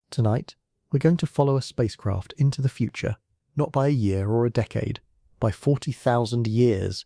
Tonight, we're going to follow a spacecraft into the future, not by a year or a decade, by 40,000 years.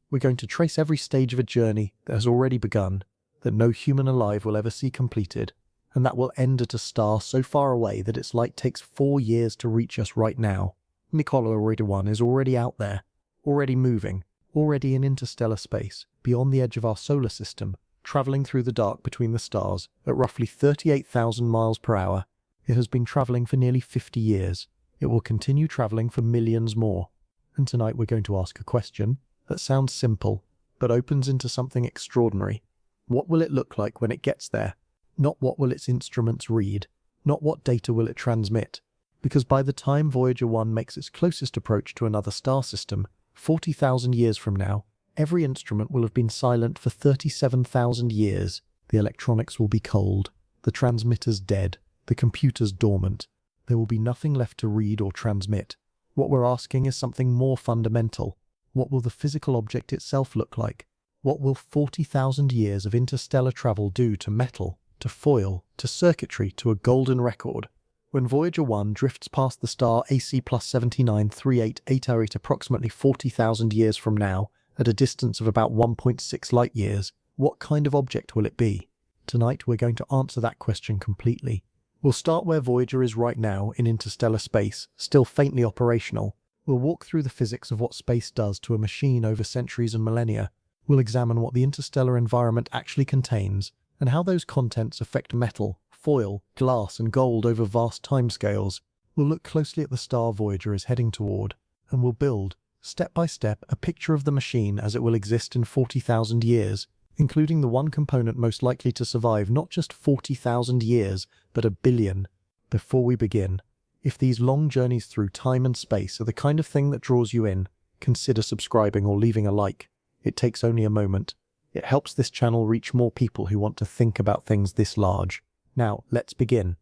We're going to trace every stage of a journey that has already begun, that no human alive will ever see completed, and that will end at a star so far away that its light takes 4 years to reach us right now. Voyager 1 is already out there, already moving, already in interstellar space, beyond the edge of our solar system, traveling through the dark between the stars at roughly 38,000 miles per hour. It has been traveling for nearly 50 years. It will continue traveling for millions more. And tonight we're going to ask a question that sounds simple, but opens into something extraordinary. What will it look like when it gets there? Not what will its instruments read, not what data will it transmit. Because by the time Voyager 1 makes its closest approach to another star system, 40,000 years from now, every instrument will have been silent for 37,000 years. The electronics will be cold, the transmitters dead, the computers dormant. There will be nothing left to read or transmit. What we're asking is something more fundamental. What will the physical object itself look like? What will 40,000 years of interstellar travel do to metal, to foil, to circuitry, to a golden record? When Voyager 1 drifts past the star AC plus 793888 approximately 40,000 years from now, at a distance of about 1.6 light years, what kind of object will it be? Tonight we're going to answer that question completely. We'll start where Voyager is right now in interstellar space, still faintly operational. We'll walk through the physics of what space does to a machine over centuries and millennia. We'll examine what the interstellar environment actually contains, and how those contents affect metal, foil, glass and gold over vast timescales. We'll look closely at the star Voyager is heading toward, and we'll build, step by step, a picture of the machine as it will exist in 40,000 years, including the one component most likely to survive not just 40,000 years, but a billion. Before we begin, if these long journeys through time and space are the kind of thing that draws you in, consider subscribing or leaving a like. It takes only a moment. It helps this channel reach more people who want to think about things this large. Now, let's begin.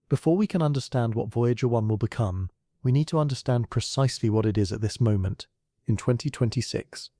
Before we can understand what Voyager 1 will become, we need to understand precisely what it is at this moment, in 2026.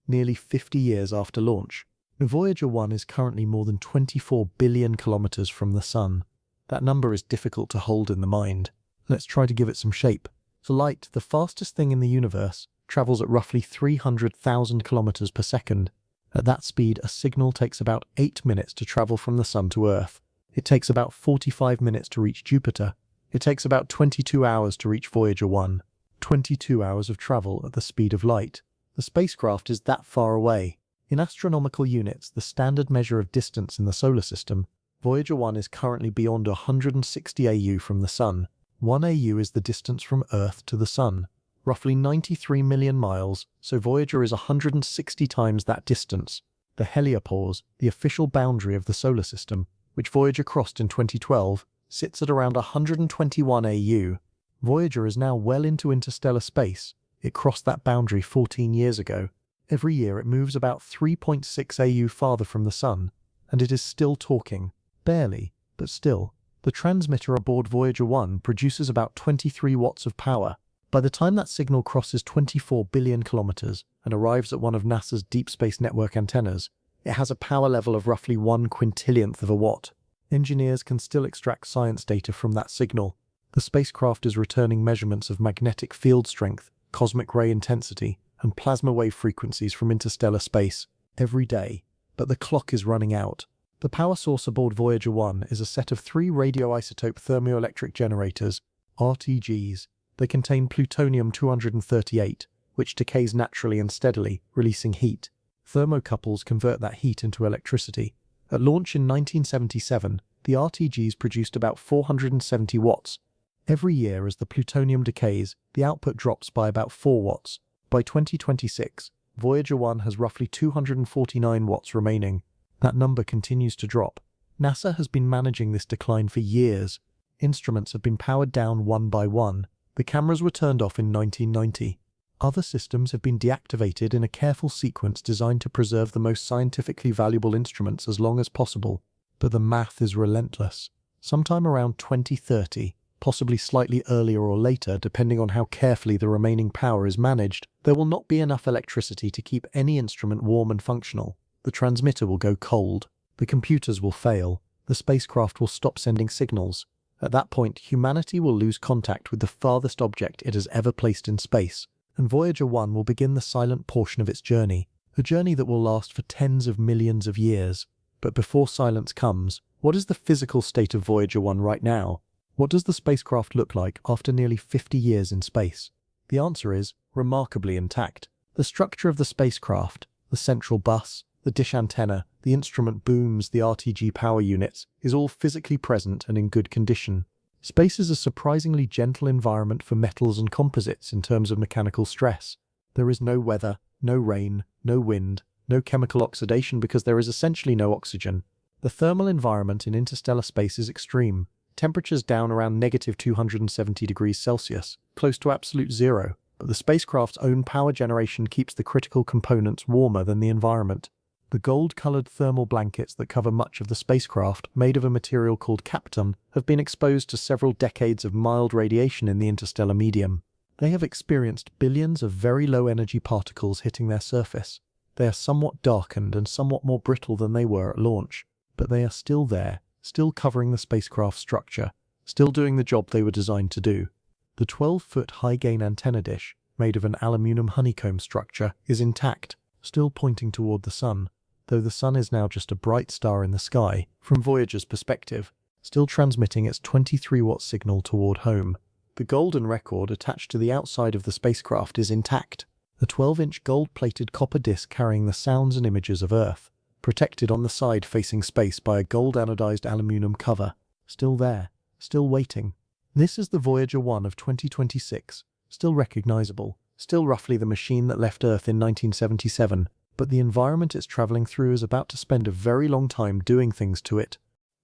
Nearly 50 years after launch, Voyager 1 is currently more than 24 billion kilometers from the Sun. That number is difficult to hold in the mind. Let's try to give it some shape. So light, the fastest thing in the universe, travels at roughly 300,000 kilometers per second. At that speed, a signal takes about 8 minutes to travel from the Sun to Earth. It takes about 45 minutes to reach Jupiter. It takes about 22 hours to reach Voyager 1. 22 hours of travel at the speed of light. The spacecraft is that far away. In astronomical units, the standard measure of distance in the solar system, Voyager 1 is currently beyond 160 AU from the Sun. 1 AU is the distance from Earth to the Sun, roughly 93 million miles, so Voyager is 160 times that distance. The heliopause, the official boundary of the solar system, which Voyager crossed in 2012, sits at around 121 AU. Voyager is now well into interstellar space. It crossed that boundary 14 years ago. Every year it moves about 3.6 AU farther from the Sun, and it is still talking. Barely, but still. The transmitter aboard Voyager 1 produces about 23 watts of power. By the time that signal crosses 24 billion kilometers and arrives at one of NASA's Deep Space Network antennas, it has a power level of roughly 1 quintillionth of a watt. Engineers can still extract science data from that signal. The spacecraft is returning measurements of magnetic field strength, cosmic ray intensity, and plasma wave frequencies from interstellar space every day. But the clock is running out. The power source aboard Voyager 1 is a set of 3 radioisotope thermoelectric generators, RTGs. They contain plutonium-238, which decays naturally and steadily, releasing heat. Thermocouples convert that heat into electricity. At launch in 1977, the RTGs produced about 470 watts. Every year as the plutonium decays, the output drops by about 4 watts. By 2026, Voyager 1 has roughly 249 watts remaining. That number continues to drop. NASA has been managing this decline for years. Instruments have been powered down one by one. The cameras were turned off in 1990. Other systems have been deactivated in a careful sequence designed to preserve the most scientifically valuable instruments as long as possible. But the math is relentless. Sometime around 2030, possibly slightly earlier or later depending on how carefully the remaining power is managed, there will not be enough electricity to keep any instrument warm and functional. The transmitter will go cold. The computers will fail. The spacecraft will stop sending signals. At that point, humanity will lose contact with the farthest object it has ever placed in space, and Voyager 1 will begin the silent portion of its journey, a journey that will last for tens of millions of years. But before silence comes, what is the physical state of Voyager 1 right now? What does the spacecraft look like after nearly 50 years in space? The answer is remarkably intact. The structure of the spacecraft, the central bus, the dish antenna, the instrument booms, the RTG power units, is all physically present and in good condition. Space is a surprisingly gentle environment for metals and composites in terms of mechanical stress. There is no weather, no rain, no wind, no chemical oxidation because there is essentially no oxygen. The thermal environment in interstellar space is extreme. Temperatures down around -270 degrees Celsius, close to absolute zero, but the spacecraft's own power generation keeps the critical components warmer than the environment. The gold-colored thermal blankets that cover much of the spacecraft, made of a material called Kapton, have been exposed to several decades of mild radiation in the interstellar medium. They have experienced billions of very low-energy particles hitting their surface. They are somewhat darkened and somewhat more brittle than they were at launch, but they are still there, still covering the spacecraft's structure, still doing the job they were designed to do. The 12-foot high-gain antenna dish, made of an aluminum honeycomb structure, is intact, still pointing toward the sun, though the sun is now just a bright star in the sky, from Voyager's perspective, still transmitting its 23-watt signal toward home. The golden record attached to the outside of the spacecraft is intact, a 12-inch gold-plated copper disc carrying the sounds and images of Earth, protected on the side facing space by a gold-anodized aluminum cover, still there, still waiting. This is the Voyager 1 of 2026, still recognizable, still roughly the machine that left Earth in 1977, but the environment it's traveling through is about to spend a very long time doing things to it.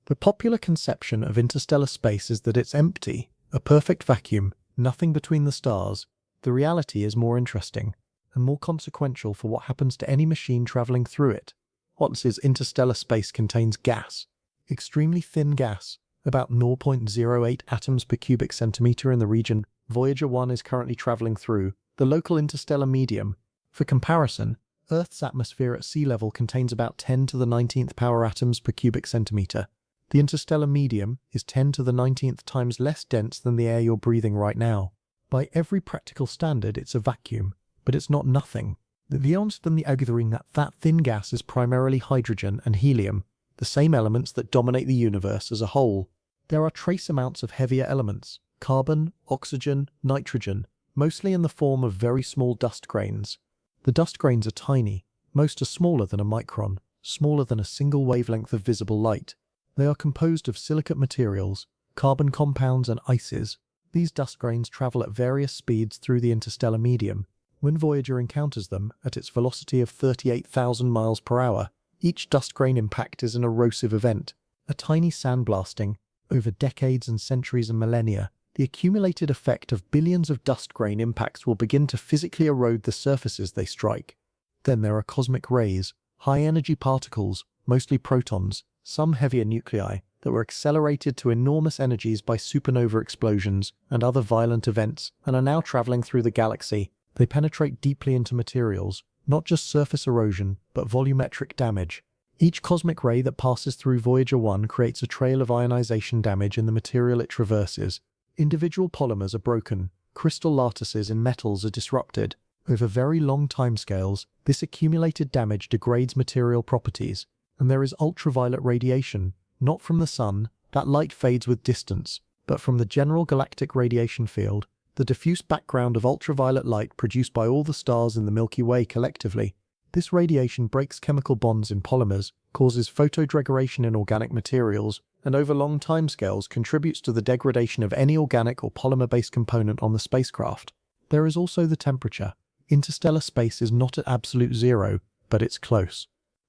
The popular conception of interstellar space is that it's empty, a perfect vacuum, nothing between the stars. The reality is more interesting, and more consequential for what happens to any machine traveling through it. What is interstellar space contains gas, extremely thin gas, about 0.08 atoms per cubic centimeter in the region Voyager 1 is currently traveling through, the local interstellar medium. For comparison, Earth's atmosphere at sea level contains about 10 to the 19th power atoms per cubic centimeter. The interstellar medium is 10 to the 19th times less dense than the air you're breathing right now. By every practical standard, it's a vacuum, but it's not nothing. The omständiga arguing that thin gas is primarily hydrogen and helium, the same elements that dominate the universe as a whole. There are trace amounts of heavier elements, carbon, oxygen, nitrogen, mostly in the form of very small dust grains. The dust grains are tiny, most are smaller than a micron, smaller than a single wavelength of visible light. They are composed of silicate materials, carbon compounds and ices. These dust grains travel at various speeds through the interstellar medium. When Voyager encounters them at its velocity of 38,000 miles per hour, each dust grain impact is an erosive event, a tiny sandblasting. Over decades and centuries and millennia, the accumulated effect of billions of dust grain impacts will begin to physically erode the surfaces they strike. Then there are cosmic rays, high-energy particles, mostly protons, some heavier nuclei, that were accelerated to enormous energies by supernova explosions and other violent events and are now traveling through the galaxy. They penetrate deeply into materials, not just surface erosion, but volumetric damage. Each cosmic ray that passes through Voyager 1 creates a trail of ionization damage in the material it traverses. Individual polymers are broken, crystal lattices in metals are disrupted. Over very long timescales, this accumulated damage degrades material properties, and there is ultraviolet radiation, not from the sun, that light fades with distance, but from the general galactic radiation field, the diffuse background of ultraviolet light produced by all the stars in the Milky Way collectively. This radiation breaks chemical bonds in polymers, causes photodegradation in organic materials, and over long timescales contributes to the degradation of any organic or polymer-based component on the spacecraft. There is also the temperature. Interstellar space is not at absolute zero, but it's close.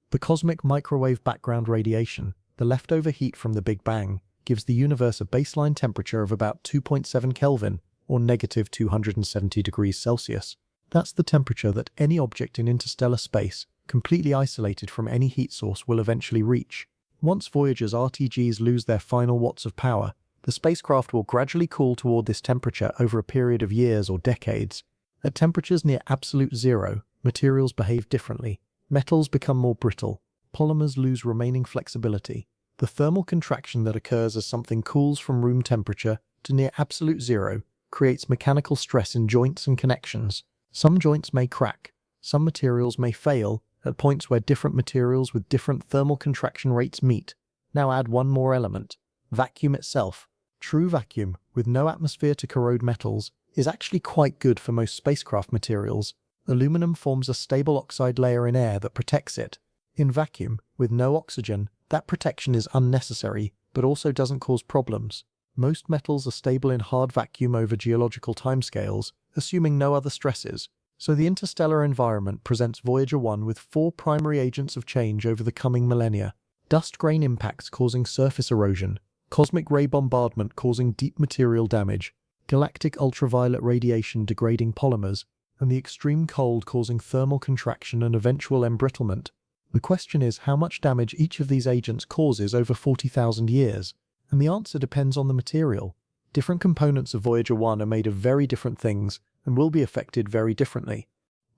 The cosmic microwave background radiation, the leftover heat from the Big Bang, gives the universe a baseline temperature of about 2.7 Kelvin, or negative 270 degrees Celsius. That's the temperature that any object in interstellar space, completely isolated from any heat source, will eventually reach. Once Voyager's RTGs lose their final watts of power, the spacecraft will gradually cool toward this temperature over a period of years or decades. At temperatures near absolute zero, materials behave differently. Metals become more brittle. Polymers lose remaining flexibility. The thermal contraction that occurs as something cools from room temperature to near absolute zero creates mechanical stress in joints and connections. Some joints may crack, some materials may fail at points where different materials with different thermal contraction rates meet. Now add one more element: vacuum itself. True vacuum, with no atmosphere to corrode metals, is actually quite good for most spacecraft materials. Aluminum forms a stable oxide layer in air that protects it. In vacuum, with no oxygen, that protection is unnecessary, but also doesn't cause problems. Most metals are stable in hard vacuum over geological timescales, assuming no other stresses. So the interstellar environment presents Voyager 1 with 4 primary agents of change over the coming millennia. Dust grain impacts causing surface erosion, cosmic ray bombardment causing deep material damage, galactic ultraviolet radiation degrading polymers, and the extreme cold causing thermal contraction and eventual embrittlement. The question is how much damage each of these agents causes over 40,000 years, and the answer depends on the material. Different components of Voyager 1 are made of very different things and will be affected very differently.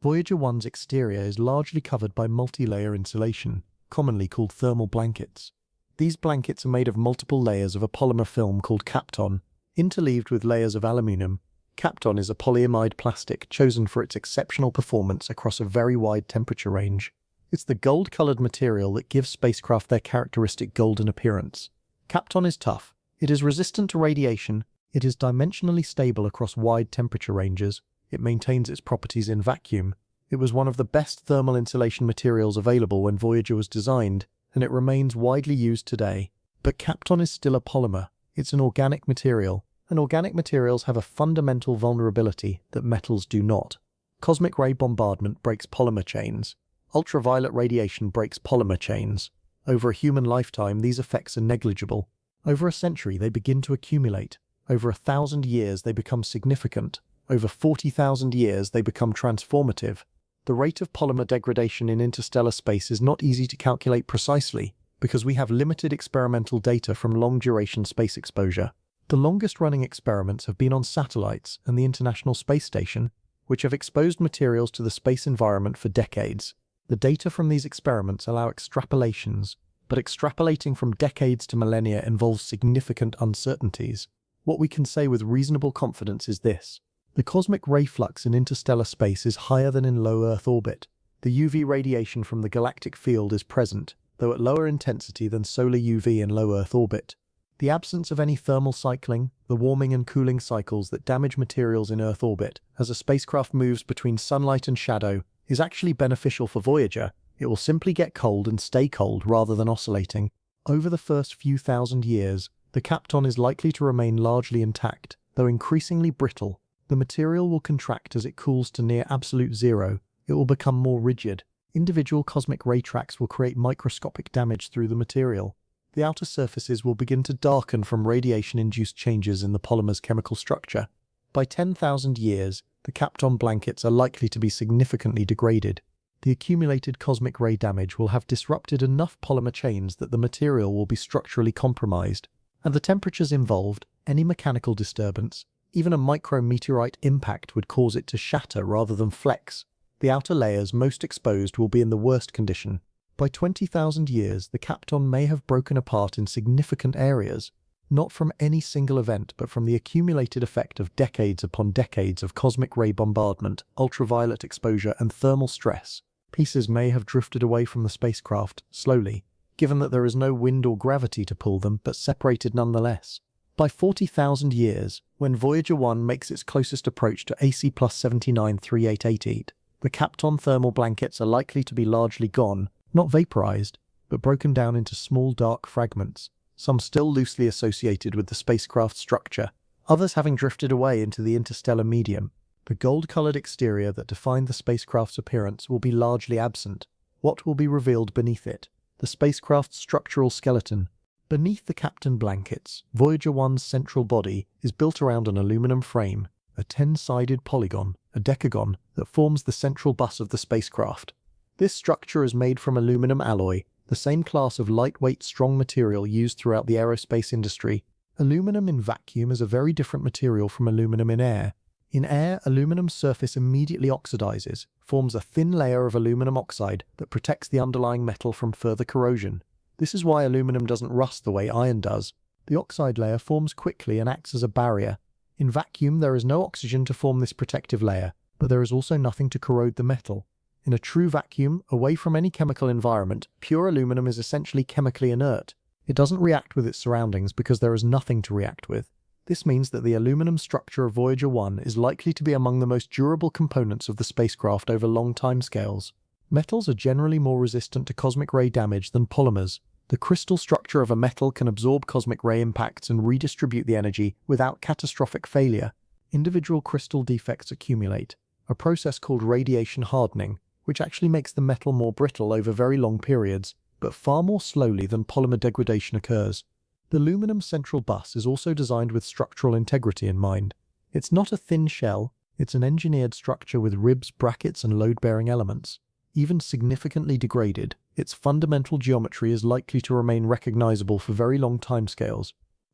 Voyager 1's exterior is largely covered by multi-layer insulation, commonly called thermal blankets. These blankets are made of multiple layers of a polymer film called Kapton, interleaved with layers of aluminum. Kapton is a polyamide plastic chosen for its exceptional performance across a very wide temperature range. It's the gold-colored material that gives spacecraft their characteristic golden appearance. Kapton is tough, it is resistant to radiation, it is dimensionally stable across wide temperature ranges, it maintains its properties in vacuum. It was one of the best thermal insulation materials available when Voyager was designed, and it remains widely used today. But Kapton is still a polymer. It's an organic material, and organic materials have a fundamental vulnerability that metals do not. Cosmic ray bombardment breaks polymer chains. Ultraviolet radiation breaks polymer chains. Over a human lifetime, these effects are negligible. Over a century, they begin to accumulate. Over 1,000 years, they become significant. Over 40,000 years, they become transformative. The rate of polymer degradation in interstellar space is not easy to calculate precisely because we have limited experimental data from long-duration space exposure. The longest-running experiments have been on satellites and the International Space Station, which have exposed materials to the space environment for decades. The data from these experiments allow extrapolations, but extrapolating from decades to millennia involves significant uncertainties. What we can say with reasonable confidence is this: the cosmic ray flux in interstellar space is higher than in low Earth orbit. The UV radiation from the galactic field is present, though at lower intensity than solar UV in low Earth orbit. The absence of any thermal cycling, the warming and cooling cycles that damage materials in Earth orbit as a spacecraft moves between sunlight and shadow, is actually beneficial for Voyager. It will simply get cold and stay cold rather than oscillating. Over the first few thousand years, the Kapton is likely to remain largely intact, though increasingly brittle. The material will contract as it cools to near absolute zero. It will become more rigid. Individual cosmic ray tracks will create microscopic damage through the material. The outer surfaces will begin to darken from radiation-induced changes in the polymer's chemical structure. By 10,000 years, the Kapton blankets are likely to be significantly degraded. The accumulated cosmic ray damage will have disrupted enough polymer chains that the material will be structurally compromised. At the temperatures involved, any mechanical disturbance, even a micrometeorite impact, would cause it to shatter rather than flex. The outer layers most exposed will be in the worst condition. By 20,000 years, the Kapton may have broken apart in significant areas, not from any single event but from the accumulated effect of decades upon decades of cosmic ray bombardment, ultraviolet exposure, and thermal stress. Pieces may have drifted away from the spacecraft, slowly, given that there is no wind or gravity to pull them, but separated nonetheless. By 40,000 years, when Voyager 1 makes its closest approach to AC plus 793888, the Kapton thermal blankets are likely to be largely gone, not vaporized, but broken down into small dark fragments, some still loosely associated with the spacecraft's structure, others having drifted away into the interstellar medium. The gold-colored exterior that defined the spacecraft's appearance will be largely absent. What will be revealed beneath it? The spacecraft's structural skeleton. Beneath the Kapton blankets, Voyager 1's central body is built around an aluminum frame, a 10-sided polygon, a decagon, that forms the central bus of the spacecraft. This structure is made from aluminum alloy, the same class of lightweight, strong material used throughout the aerospace industry. Aluminum in vacuum is a very different material from aluminum in air. In air, aluminum's surface immediately oxidizes, forms a thin layer of aluminum oxide that protects the underlying metal from further corrosion. This is why aluminum doesn't rust the way iron does. The oxide layer forms quickly and acts as a barrier. In vacuum, there is no oxygen to form this protective layer, but there is also nothing to corrode the metal. In a true vacuum, away from any chemical environment, pure aluminum is essentially chemically inert. It doesn't react with its surroundings because there is nothing to react with. This means that the aluminum structure of Voyager 1 is likely to be among the most durable components of the spacecraft over long timescales. Metals are generally more resistant to cosmic ray damage than polymers. The crystal structure of a metal can absorb cosmic ray impacts and redistribute the energy without catastrophic failure. Individual crystal defects accumulate, a process called radiation hardening, which actually makes the metal more brittle over very long periods, but far more slowly than polymer degradation occurs. The aluminum central bus is also designed with structural integrity in mind. It's not a thin shell, it's an engineered structure with ribs, brackets, and load-bearing elements. Even significantly degraded, its fundamental geometry is likely to remain recognizable for very long timescales.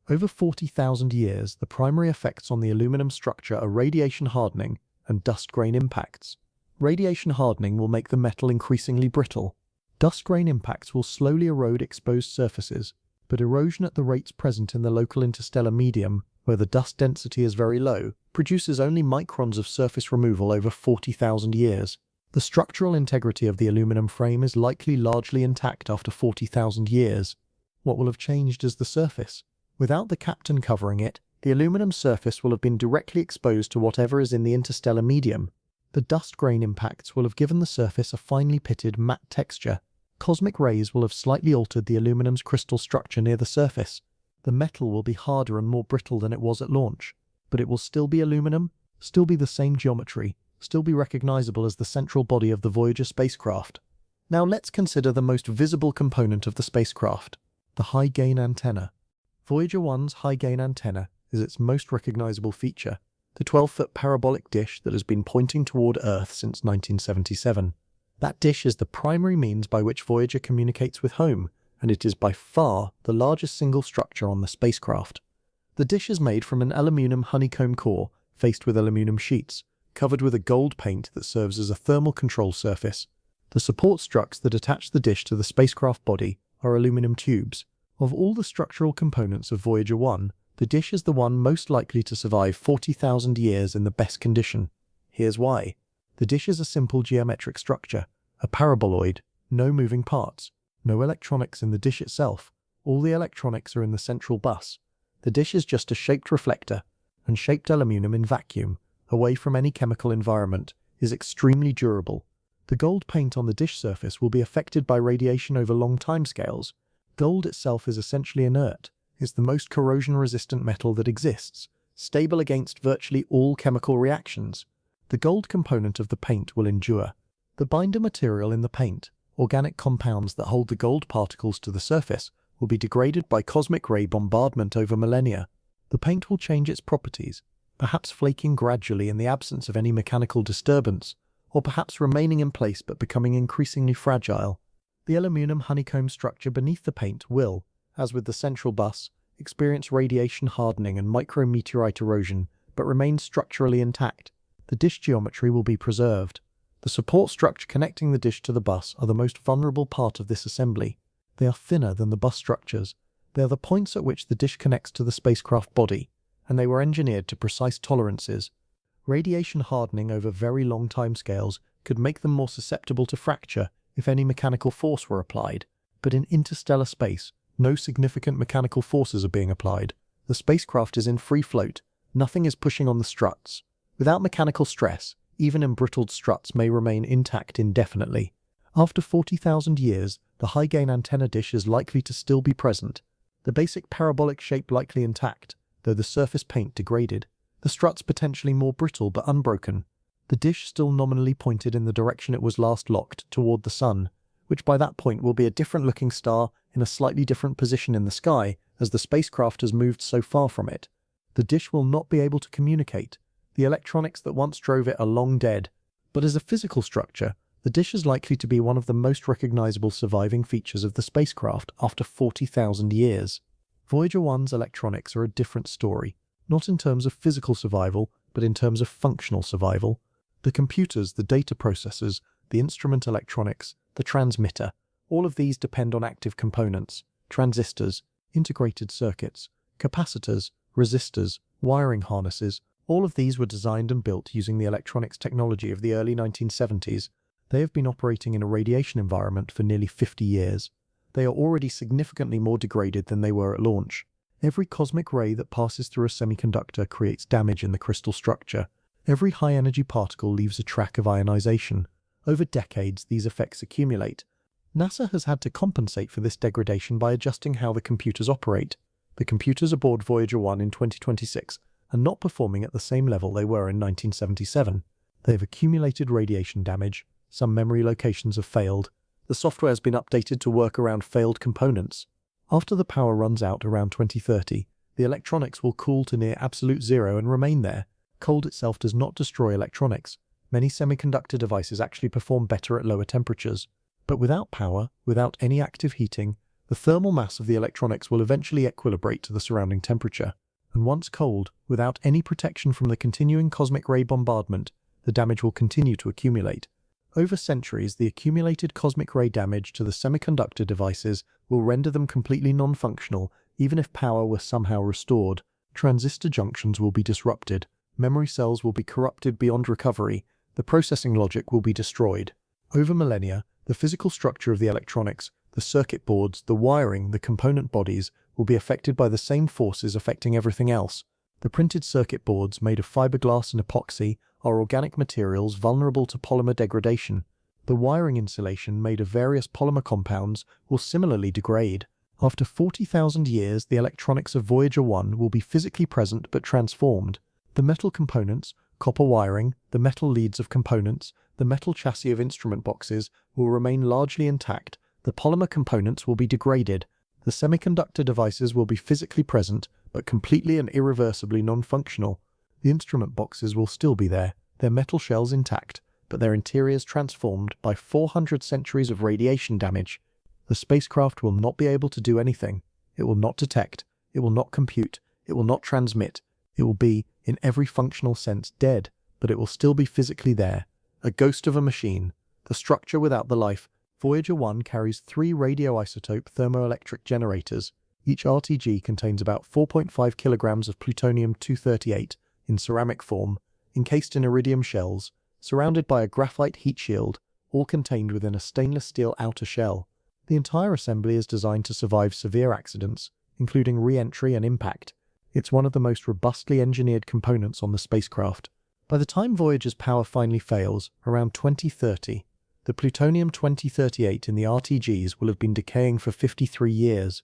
Over 40,000 years, the primary effects on the aluminum structure are radiation hardening and dust grain impacts. Radiation hardening will make the metal increasingly brittle. Dust grain impacts will slowly erode exposed surfaces, but erosion at the rates present in the local interstellar medium, where the dust density is very low, produces only microns of surface removal over 40,000 years. The structural integrity of the aluminum frame is likely largely intact after 40,000 years. What will have changed is the surface. Without the Kapton covering it, the aluminum surface will have been directly exposed to whatever is in the interstellar medium. The dust grain impacts will have given the surface a finely pitted, matte texture. Cosmic rays will have slightly altered the aluminum's crystal structure near the surface. The metal will be harder and more brittle than it was at launch, but it will still be aluminum, still be the same geometry, still be recognizable as the central body of the Voyager spacecraft. Now let's consider the most visible component of the spacecraft, the high-gain antenna. Voyager 1's high-gain antenna is its most recognizable feature, the 12-foot parabolic dish that has been pointing toward Earth since 1977. That dish is the primary means by which Voyager communicates with home, and it is by far the largest single structure on the spacecraft. The dish is made from an aluminum honeycomb core faced with aluminum sheets, covered with a gold paint that serves as a thermal control surface. The support struts that attach the dish to the spacecraft body are aluminum tubes. Of all the structural components of Voyager 1, the dish is the one most likely to survive 40,000 years in the best condition. Here's why. The dish is a simple geometric structure, a paraboloid, no moving parts, no electronics in the dish itself. All the electronics are in the central bus. The dish is just a shaped reflector, and shaped aluminum in vacuum, away from any chemical environment, is extremely durable. The gold paint on the dish surface will be affected by radiation over long timescales. Gold itself is essentially inert. It's the most corrosion-resistant metal that exists, stable against virtually all chemical reactions. The gold component of the paint will endure. The binder material in the paint, organic compounds that hold the gold particles to the surface, will be degraded by cosmic ray bombardment over millennia. The paint will change its properties, perhaps flaking gradually in the absence of any mechanical disturbance, or perhaps remaining in place but becoming increasingly fragile. The aluminum honeycomb structure beneath the paint will, as with the central bus, experience radiation hardening and micrometeorite erosion, but remain structurally intact. The dish geometry will be preserved. The support structure connecting the dish to the bus are the most vulnerable part of this assembly. They are thinner than the bus structures. They are the points at which the dish connects to the spacecraft body, and they were engineered to precise tolerances. Radiation hardening over very long timescales could make them more susceptible to fracture if any mechanical force were applied, but in interstellar space, no significant mechanical forces are being applied. The spacecraft is in free float, nothing is pushing on the struts. Without mechanical stress, even embrittled struts may remain intact indefinitely. After 40,000 years, the high-gain antenna dish is likely to still be present, the basic parabolic shape likely intact, though the surface paint degraded, the struts potentially more brittle but unbroken, the dish still nominally pointed in the direction it was last locked, toward the sun, which by that point will be a different-looking star in a slightly different position in the sky as the spacecraft has moved so far from it. The dish will not be able to communicate. The electronics that once drove it are long dead, but as a physical structure, the dish is likely to be one of the most recognizable surviving features of the spacecraft after 40,000 years. Voyager 1's electronics are a different story, not in terms of physical survival, but in terms of functional survival. The computers, the data processors, the instrument electronics, the transmitter, All of these depend on active components, transistors, integrated circuits, capacitors, resistors, wiring harnesses. All of these were designed and built using the electronics technology of the early 1970s. They have been operating in a radiation environment for nearly 50 years. They are already significantly more degraded than they were at launch. Every cosmic ray that passes through a semiconductor creates damage in the crystal structure. Every high-energy particle leaves a track of ionization. Over decades, these effects accumulate. NASA has had to compensate for this degradation by adjusting how the computers operate. The computers aboard Voyager 1 in 2026 are not performing at the same level they were in 1977. They have accumulated radiation damage. Some memory locations have failed. The software has been updated to work around failed components. After the power runs out around 2030, the electronics will cool to near absolute zero and remain there. Cold itself does not destroy electronics. Many semiconductor devices actually perform better at lower temperatures. But without power, without any active heating, the thermal mass of the electronics will eventually equilibrate to the surrounding temperature. And once cold, without any protection from the continuing cosmic ray bombardment, the damage will continue to accumulate. Over centuries, the accumulated cosmic ray damage to the semiconductor devices will render them completely non-functional, even if power were somehow restored. Transistor junctions will be disrupted. Memory cells will be corrupted beyond recovery. The processing logic will be destroyed. Over millennia, the physical structure of the electronics, the circuit boards, the wiring, the component bodies, will be affected by the same forces affecting everything else. The printed circuit boards, made of fiberglass and epoxy, are organic materials vulnerable to polymer degradation. The wiring insulation, made of various polymer compounds, will similarly degrade. After 40,000 years, the electronics of Voyager 1 will be physically present but transformed. The metal components, copper wiring, the metal leads of components, the metal chassis of instrument boxes will remain largely intact. The polymer components will be degraded. The semiconductor devices will be physically present, but completely and irreversibly non-functional. The instrument boxes will still be there, their metal shells intact, but their interiors transformed by 400 centuries of radiation damage. The spacecraft will not be able to do anything. It will not detect. It will not compute. It will not transmit. It will be, in every functional sense, dead, but it will still be physically there. A ghost of a machine. The structure without the life. Voyager 1 carries 3 radioisotope thermoelectric generators. Each RTG contains about 4.5 kilograms of plutonium-238 in ceramic form, encased in iridium shells, surrounded by a graphite heat shield, all contained within a stainless steel outer shell. The entire assembly is designed to survive severe accidents, including re-entry and impact. It's one of the most robustly engineered components on the spacecraft. By the time Voyager's power finally fails, around 2030, the plutonium-238 in the RTGs will have been decaying for 53 years.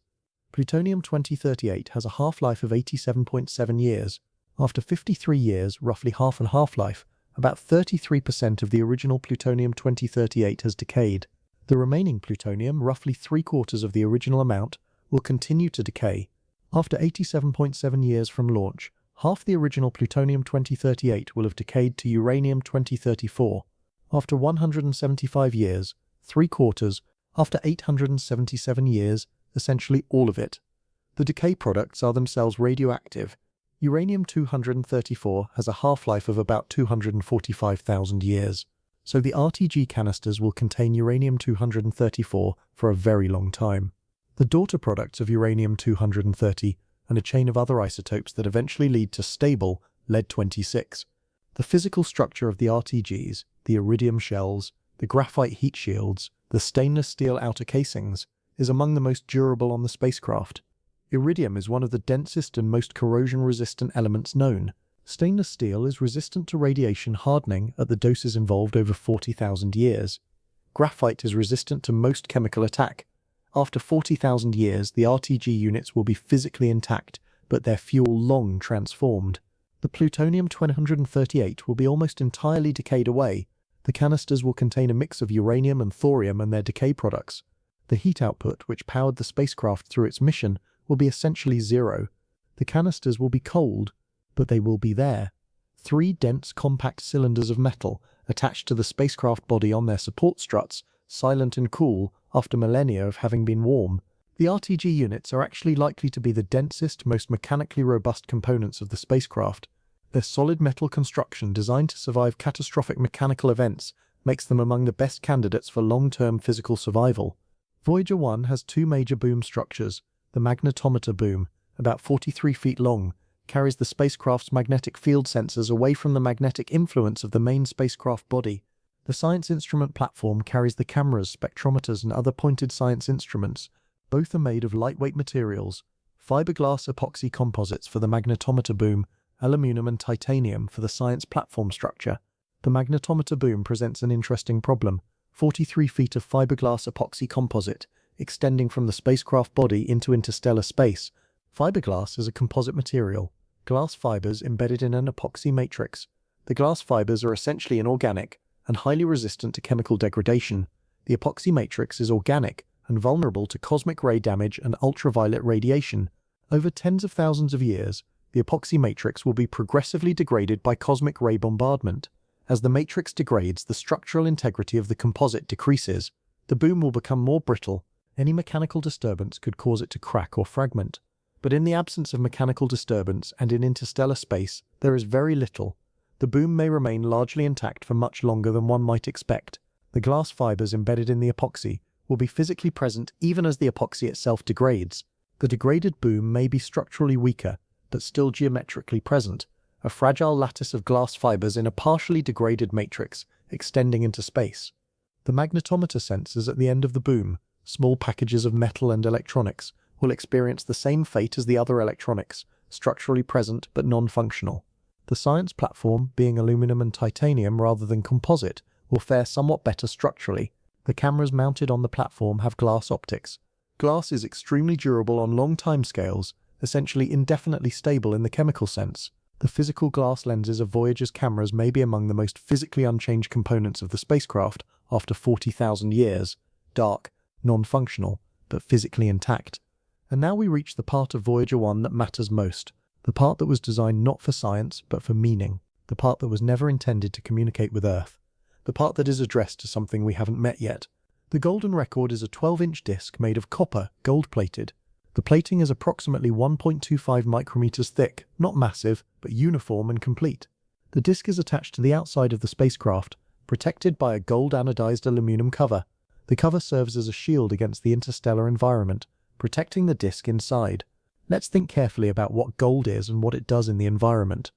Plutonium-238 has a half-life of 87.7 years. After 53 years, roughly half a half-life, about 33% of the original plutonium-238 has decayed. The remaining plutonium, roughly 3/4 of the original amount, will continue to decay. After 87.7 years from launch, half the original plutonium-238 will have decayed to uranium-234. After 175 years, 3/4, after 877 years, essentially all of it. The decay products are themselves radioactive. Uranium-234 has a half-life of about 245,000 years, so the RTG canisters will contain uranium-234 for a very long time. The daughter products of uranium-230 and a chain of other isotopes that eventually lead to stable lead-26. The physical structure of the RTGs, the iridium shells, the graphite heat shields, the stainless steel outer casings, is among the most durable on the spacecraft. Iridium is one of the densest and most corrosion-resistant elements known. Stainless steel is resistant to radiation hardening at the doses involved over 40,000 years. Graphite is resistant to most chemical attack. After 40,000 years, the RTG units will be physically intact, but their fuel long transformed. The plutonium-238 will be almost entirely decayed away. The canisters will contain a mix of uranium and thorium and their decay products. The heat output, which powered the spacecraft through its mission, will be essentially zero. The canisters will be cold, but they will be there. 3 dense, compact cylinders of metal attached to the spacecraft body on their support struts, silent and cool after millennia of having been warm. The RTG units are actually likely to be the densest, most mechanically robust components of the spacecraft. Their solid metal construction, designed to survive catastrophic mechanical events, makes them among the best candidates for long-term physical survival. Voyager 1 has two major boom structures. The magnetometer boom, about 43 feet long, carries the spacecraft's magnetic field sensors away from the magnetic influence of the main spacecraft body. The science instrument platform carries the cameras, spectrometers, and other pointed science instruments. Both are made of lightweight materials, fiberglass epoxy composites for the magnetometer boom, aluminum and titanium for the science platform structure. The magnetometer boom presents an interesting problem. 43 feet of fiberglass epoxy composite, extending from the spacecraft body into interstellar space. Fiberglass is a composite material, glass fibers embedded in an epoxy matrix. The glass fibers are essentially inorganic and highly resistant to chemical degradation. The epoxy matrix is organic and vulnerable to cosmic ray damage and ultraviolet radiation. Over tens of thousands of years, the epoxy matrix will be progressively degraded by cosmic ray bombardment. As the matrix degrades, the structural integrity of the composite decreases. The boom will become more brittle. Any mechanical disturbance could cause it to crack or fragment. But in the absence of mechanical disturbance and in interstellar space, there is very little. The boom may remain largely intact for much longer than one might expect. The glass fibers embedded in the epoxy will be physically present even as the epoxy itself degrades. The degraded boom may be structurally weaker, but still geometrically present. A fragile lattice of glass fibers in a partially degraded matrix extending into space. The magnetometer sensors at the end of the boom, small packages of metal and electronics, will experience the same fate as the other electronics, structurally present but non-functional. The science platform, being aluminum and titanium rather than composite, will fare somewhat better structurally. The cameras mounted on the platform have glass optics. Glass is extremely durable on long timescales, essentially indefinitely stable in the chemical sense. The physical glass lenses of Voyager's cameras may be among the most physically unchanged components of the spacecraft after 40,000 years. Dark, non-functional, but physically intact. And now we reach the part of Voyager 1 that matters most. The part that was designed not for science, but for meaning. The part that was never intended to communicate with Earth. The part that is addressed to something we haven't met yet. The golden record is a 12-inch disc made of copper, gold-plated. The plating is approximately 1.25 micrometers thick, not massive, but uniform and complete. The disc is attached to the outside of the spacecraft, protected by a gold anodized aluminum cover. The cover serves as a shield against the interstellar environment, protecting the disc inside. Let's think carefully about what gold is and what it does in the environment.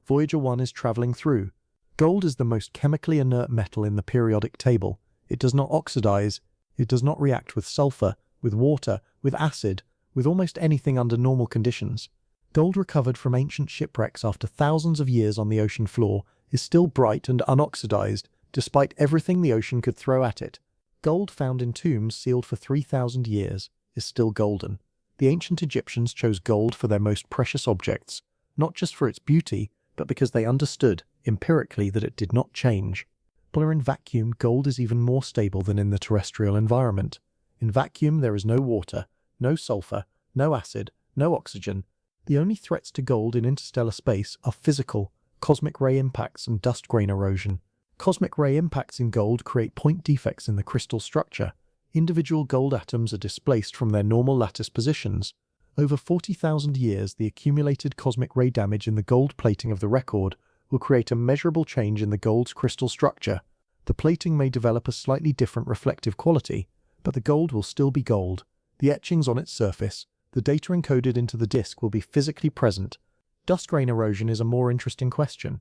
Voyager 1 is traveling through. Gold is the most chemically inert metal in the periodic table. It does not oxidize. It does not react with sulfur, with water, with acid, with almost anything under normal conditions. Gold recovered from ancient shipwrecks after thousands of years on the ocean floor is still bright and unoxidized, despite everything the ocean could throw at it. Gold found in tombs sealed for 3,000 years is still golden. The ancient Egyptians chose gold for their most precious objects, not just for its beauty, but because they understood, empirically, that it did not change. But in vacuum, gold is even more stable than in the terrestrial environment. In vacuum, there is no water, no sulfur, no acid, no oxygen. The only threats to gold in interstellar space are physical, cosmic ray impacts and dust grain erosion. Cosmic ray impacts in gold create point defects in the crystal structure. Individual gold atoms are displaced from their normal lattice positions. Over 40,000 years, the accumulated cosmic ray damage in the gold plating of the record will create a measurable change in the gold's crystal structure. The plating may develop a slightly different reflective quality, but the gold will still be gold. The etchings on its surface, the data encoded into the disk will be physically present. Dust grain erosion is a more interesting question.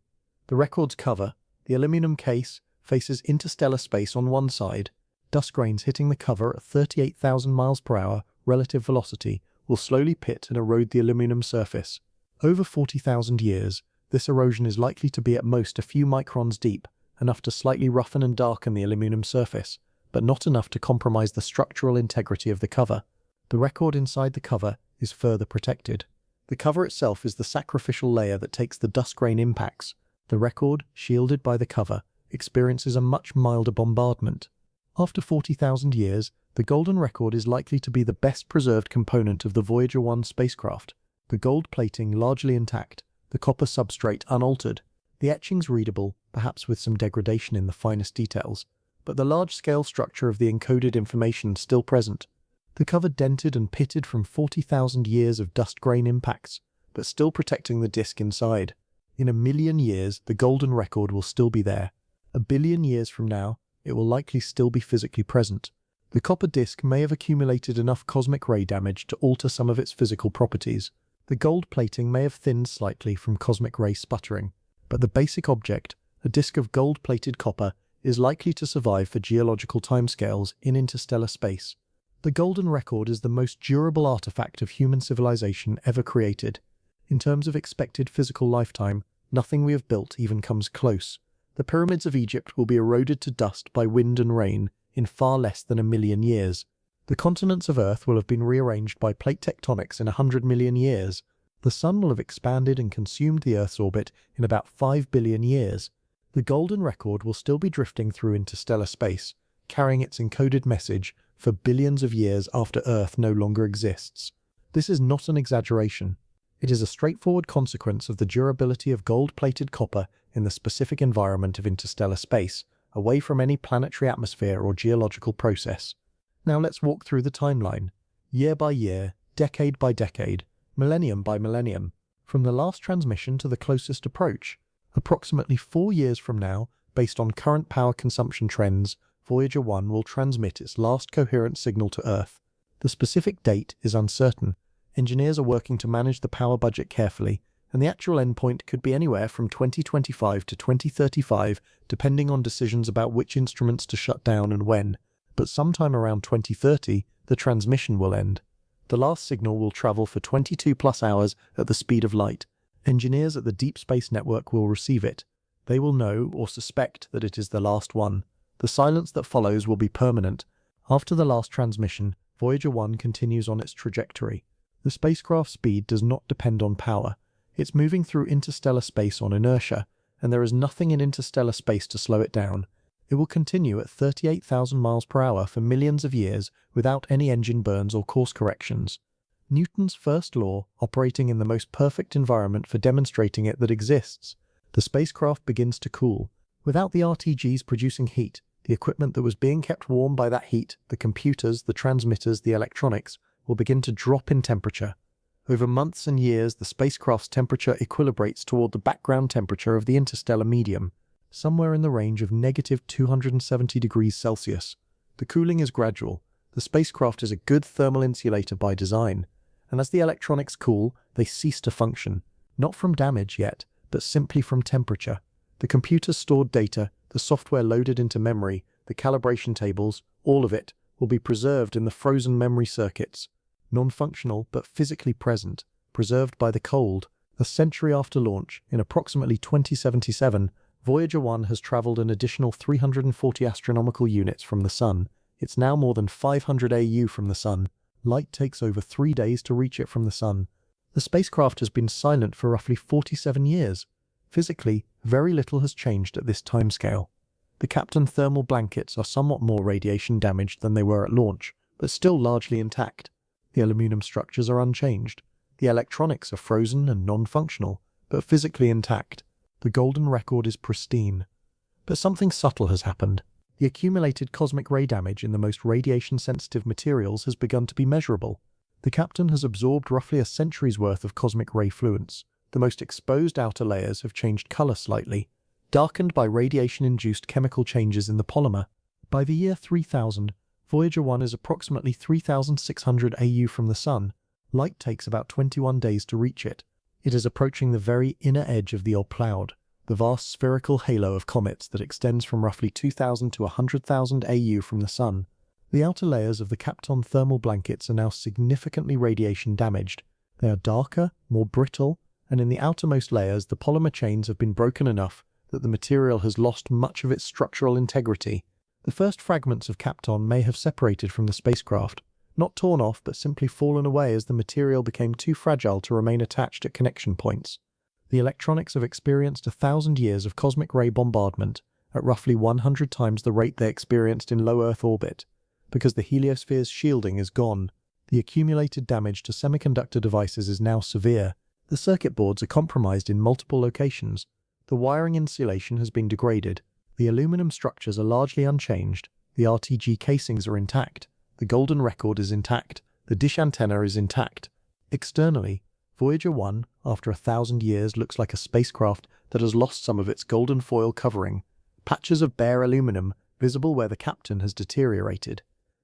The record's cover, the aluminum case, faces interstellar space on one side. Dust grains hitting the cover at 38,000 miles per hour relative velocity will slowly pit and erode the aluminum surface. Over 40,000 years, this erosion is likely to be at most a few microns deep, enough to slightly roughen and darken the aluminum surface, but not enough to compromise the structural integrity of the cover. The record inside the cover is further protected. The cover itself is the sacrificial layer that takes the dust grain impacts. The record, shielded by the cover, experiences a much milder bombardment. After 40,000 years, the golden record is likely to be the best preserved component of the Voyager 1 spacecraft. The gold plating largely intact, the copper substrate unaltered, the etchings readable, perhaps with some degradation in the finest details, but the large-scale structure of the encoded information still present. The cover dented and pitted from 40,000 years of dust grain impacts, but still protecting the disk inside. In 1,000,000 years, the golden record will still be there. 1 billion years from now, it will likely still be physically present. The copper disk may have accumulated enough cosmic ray damage to alter some of its physical properties. The gold plating may have thinned slightly from cosmic ray sputtering, but the basic object, a disk of gold-plated copper, is likely to survive for geological timescales in interstellar space. The Golden Record is the most durable artifact of human civilization ever created. In terms of expected physical lifetime, nothing we have built even comes close. The pyramids of Egypt will be eroded to dust by wind and rain in far less than 1,000,000 years. The continents of Earth will have been rearranged by plate tectonics in 100 million years. The Sun will have expanded and consumed the Earth's orbit in about 5 billion years. The Golden Record will still be drifting through interstellar space, carrying its encoded message for billions of years after Earth no longer exists. This is not an exaggeration. It is a straightforward consequence of the durability of gold-plated copper in the specific environment of interstellar space, away from any planetary atmosphere or geological process. Now let's walk through the timeline, year by year, decade by decade, millennium by millennium, from the last transmission to the closest approach. Approximately 4 years from now, based on current power consumption trends, Voyager 1 will transmit its last coherent signal to Earth. The specific date is uncertain. Engineers are working to manage the power budget carefully, and the actual endpoint could be anywhere from 2025 to 2035, depending on decisions about which instruments to shut down and when. But sometime around 2030, the transmission will end. The last signal will travel for 22+ hours at the speed of light. Engineers at the Deep Space Network will receive it. They will know or suspect that it is the last one. The silence that follows will be permanent. After the last transmission, Voyager 1 continues on its trajectory. The spacecraft's speed does not depend on power. It's moving through interstellar space on inertia, and there is nothing in interstellar space to slow it down. It will continue at 38,000 miles per hour for millions of years without any engine burns or course corrections. Newton's first law, operating in the most perfect environment for demonstrating it that exists. The spacecraft begins to cool. Without the RTGs producing heat, the equipment that was being kept warm by that heat, the computers, the transmitters, the electronics, will begin to drop in temperature. Over months and years, the spacecraft's temperature equilibrates toward the background temperature of the interstellar medium, somewhere in the range of -270 degrees Celsius. The cooling is gradual. The spacecraft is a good thermal insulator by design, and as the electronics cool, they cease to function, not from damage yet, but simply from temperature. The computer's stored data, the software loaded into memory, the calibration tables, all of it, will be preserved in the frozen memory circuits, non-functional but physically present, preserved by the cold. A century after launch, in approximately 2077, Voyager 1 has traveled an additional 340 astronomical units from the Sun. It's now more than 500 AU from the Sun. Light takes over 3 days to reach it from the Sun. The spacecraft has been silent for roughly 47 years. Physically, very little has changed at this timescale. The Kapton thermal blankets are somewhat more radiation damaged than they were at launch, but still largely intact. The aluminum structures are unchanged. The electronics are frozen and non-functional, but physically intact. The Golden Record is pristine. But something subtle has happened. The accumulated cosmic ray damage in the most radiation-sensitive materials has begun to be measurable. The Kapton has absorbed roughly a century's worth of cosmic ray fluence. The most exposed outer layers have changed color slightly, darkened by radiation-induced chemical changes in the polymer. By the year 3000, Voyager 1 is approximately 3,600 AU from the Sun. Light takes about 21 days to reach it. It is approaching the very inner edge of the Oort cloud, the vast spherical halo of comets that extends from roughly 2,000 to 100,000 AU from the Sun. The outer layers of the Kapton thermal blankets are now significantly radiation damaged. They are darker, more brittle, and in the outermost layers the polymer chains have been broken enough that the material has lost much of its structural integrity. The first fragments of Kapton may have separated from the spacecraft, not torn off but simply fallen away as the material became too fragile to remain attached at connection points. The electronics have experienced 1,000 years of cosmic ray bombardment at roughly 100 times the rate they experienced in low Earth orbit. Because the heliosphere's shielding is gone, the accumulated damage to semiconductor devices is now severe. The circuit boards are compromised in multiple locations. The wiring insulation has been degraded. The aluminum structures are largely unchanged. The RTG casings are intact. The Golden Record is intact. The dish antenna is intact. Externally, Voyager 1, after 1,000 years, looks like a spacecraft that has lost some of its golden foil covering. Patches of bare aluminum, visible where the Kapton has deteriorated.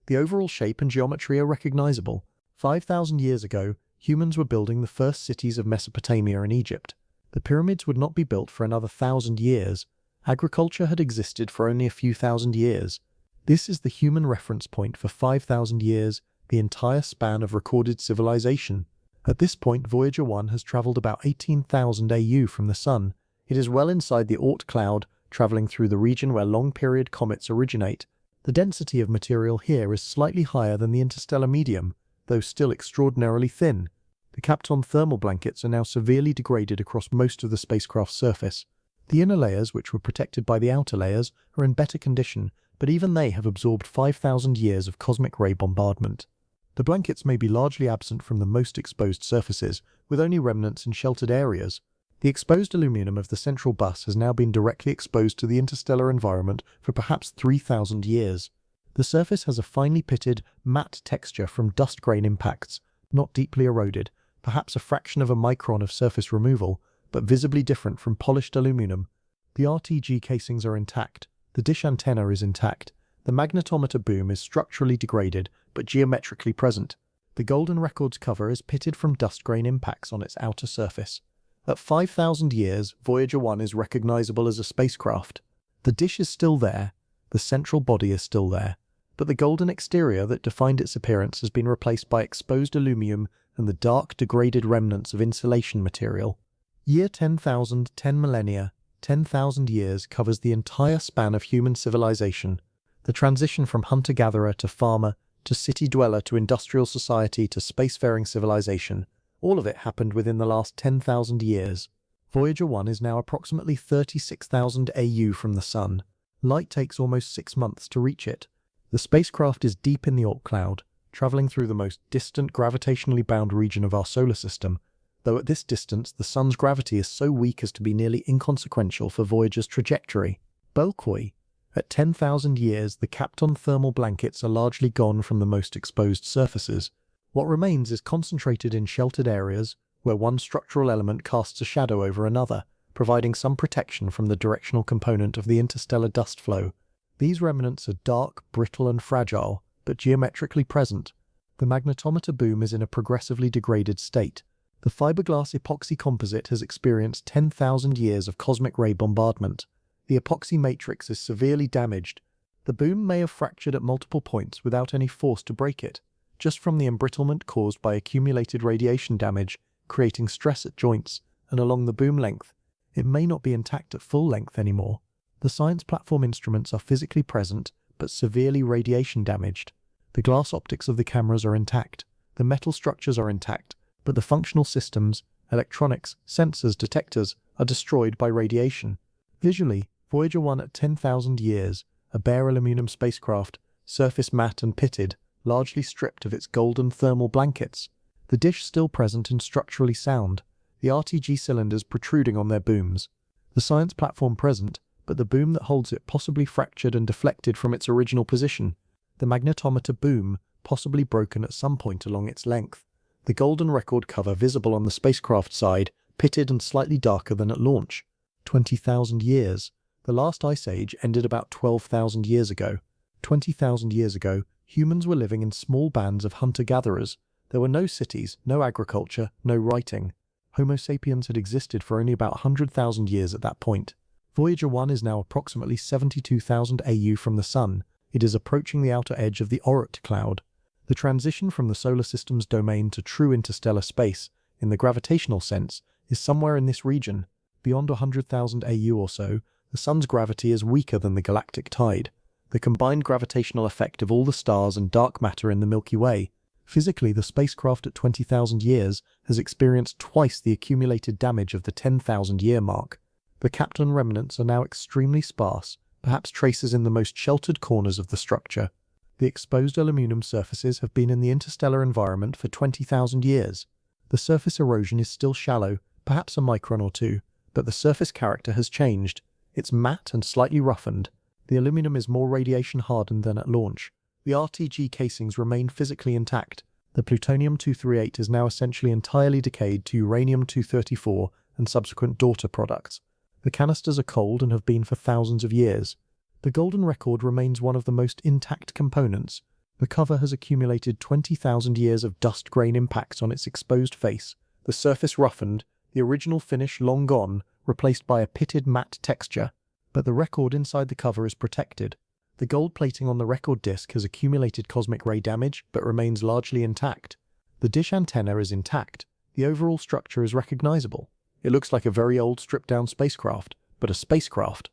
The overall shape and geometry are recognizable. 5,000 years ago, humans were building the first cities of Mesopotamia and Egypt. The pyramids would not be built for another 1,000 years. Agriculture had existed for only a few thousand years. This is the human reference point for 5,000 years, the entire span of recorded civilization. At this point, Voyager 1 has traveled about 18,000 AU from the Sun. It is well inside the Oort cloud, traveling through the region where long-period comets originate. The density of material here is slightly higher than the interstellar medium, though still extraordinarily thin. The Kapton thermal blankets are now severely degraded across most of the spacecraft's surface. The inner layers, which were protected by the outer layers, are in better condition, but even they have absorbed 5,000 years of cosmic ray bombardment. The blankets may be largely absent from the most exposed surfaces, with only remnants in sheltered areas. The exposed aluminum of the central bus has now been directly exposed to the interstellar environment for perhaps 3,000 years. The surface has a finely pitted, matte texture from dust grain impacts, not deeply eroded, perhaps a fraction of a micron of surface removal, but visibly different from polished aluminum. The RTG casings are intact. The dish antenna is intact. The magnetometer boom is structurally degraded, but geometrically present. The golden records cover is pitted from dust grain impacts on its outer surface. At 5,000 years, Voyager 1 is recognizable as a spacecraft. The dish is still there, the central body is still there, but the golden exterior that defined its appearance has been replaced by exposed aluminum and the dark, degraded remnants of insulation material. Year 10,000, 10 millennia, 10,000 years covers the entire span of human civilization. The transition from hunter-gatherer to farmer, to city-dweller to industrial society to spacefaring civilization, all of it happened within the last 10,000 years. Voyager 1 is now approximately 36,000 AU from the Sun. Light takes almost 6 months to reach it. The spacecraft is deep in the Oort cloud, traveling through the most distant gravitationally bound region of our solar system, though at this distance the Sun's gravity is so weak as to be nearly inconsequential for Voyager's trajectory. Belkoi. At 10,000 years, the Kapton thermal blankets are largely gone from the most exposed surfaces. What remains is concentrated in sheltered areas, where one structural element casts a shadow over another, providing some protection from the directional component of the interstellar dust flow. These remnants are dark, brittle and fragile, but geometrically present. The magnetometer boom is in a progressively degraded state. The fiberglass epoxy composite has experienced 10,000 years of cosmic ray bombardment. The epoxy matrix is severely damaged. The boom may have fractured at multiple points without any force to break it, just from the embrittlement caused by accumulated radiation damage, creating stress at joints and along the boom length. It may not be intact at full length anymore. The science platform instruments are physically present, but severely radiation damaged. The glass optics of the cameras are intact. The metal structures are intact, but the functional systems, electronics, sensors, detectors are destroyed by radiation. Visually, Voyager 1 at 10,000 years, a bare aluminum spacecraft, surface matte and pitted, largely stripped of its golden thermal blankets. The dish still present and structurally sound, the RTG cylinders protruding on their booms. The science platform present, but the boom that holds it possibly fractured and deflected from its original position. The magnetometer boom, possibly broken at some point along its length. The golden record cover visible on the spacecraft side, pitted and slightly darker than at launch. 20,000 years. The last ice age ended about 12,000 years ago. 20,000 years ago, humans were living in small bands of hunter-gatherers. There were no cities, no agriculture, no writing. Homo sapiens had existed for only about 100,000 years at that point. Voyager 1 is now approximately 72,000 AU from the Sun. It is approaching the outer edge of the Oort cloud. The transition from the solar system's domain to true interstellar space, in the gravitational sense, is somewhere in this region. Beyond 100,000 AU or so, the Sun's gravity is weaker than the galactic tide, the combined gravitational effect of all the stars and dark matter in the Milky Way. Physically, the spacecraft at 20,000 years has experienced twice the accumulated damage of the 10,000-year mark. The Kapton remnants are now extremely sparse, perhaps traces in the most sheltered corners of the structure. The exposed aluminum surfaces have been in the interstellar environment for 20,000 years. The surface erosion is still shallow, perhaps a micron or two, but the surface character has changed. It's matte and slightly roughened. The aluminum is more radiation hardened than at launch. The RTG casings remain physically intact. The plutonium-238 is now essentially entirely decayed to uranium-234 and subsequent daughter products. The canisters are cold and have been for thousands of years. The golden record remains one of the most intact components. The cover has accumulated 20,000 years of dust grain impacts on its exposed face, the surface roughened, the original finish long gone, replaced by a pitted matte texture. But the record inside the cover is protected. The gold plating on the record disc has accumulated cosmic ray damage, but remains largely intact. The dish antenna is intact. The overall structure is recognizable. It looks like a very old stripped-down spacecraft, but a spacecraft.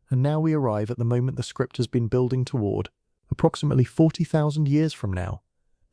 And now we arrive at the moment the script has been building toward. Approximately 40,000 years from now,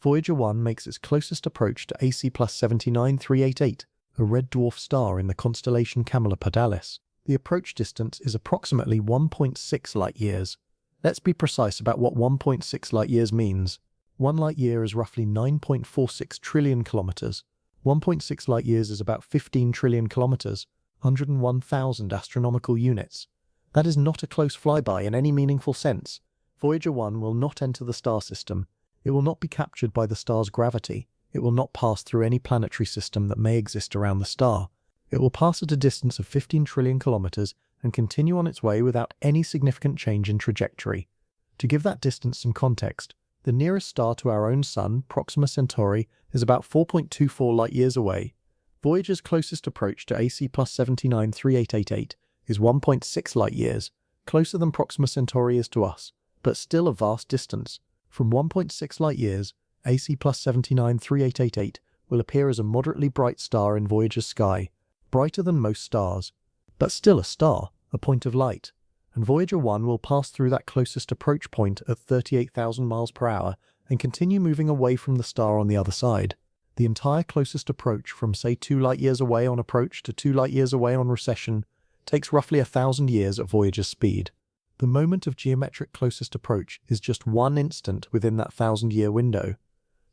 Voyager 1 makes its closest approach to AC plus 79388, a red dwarf star in the constellation Camelopardalis. The approach distance is approximately 1.6 light-years. Let's be precise about what 1.6 light-years means. 1 light-year is roughly 9.46 trillion kilometers. 1.6 light-years is about 15 trillion kilometers, 101,000 astronomical units. That is not a close flyby in any meaningful sense. Voyager 1 will not enter the star system. It will not be captured by the star's gravity. It will not pass through any planetary system that may exist around the star. It will pass at a distance of 15 trillion kilometers and continue on its way without any significant change in trajectory. To give that distance some context, the nearest star to our own Sun, Proxima Centauri, is about 4.24 light-years away. Voyager's closest approach to AC plus 7938888 is 1.6 light-years, closer than Proxima Centauri is to us, but still a vast distance. From 1.6 light-years, AC plus 7938888 will appear as a moderately bright star in Voyager's sky, brighter than most stars, but still a star, a point of light, and Voyager 1 will pass through that closest approach point at 38,000 miles per hour and continue moving away from the star on the other side. The entire closest approach from say 2 light-years away on approach to 2 light-years away on recession takes roughly 1,000 years at Voyager's speed. The moment of geometric closest approach is just 1 instant within that 1,000-year window.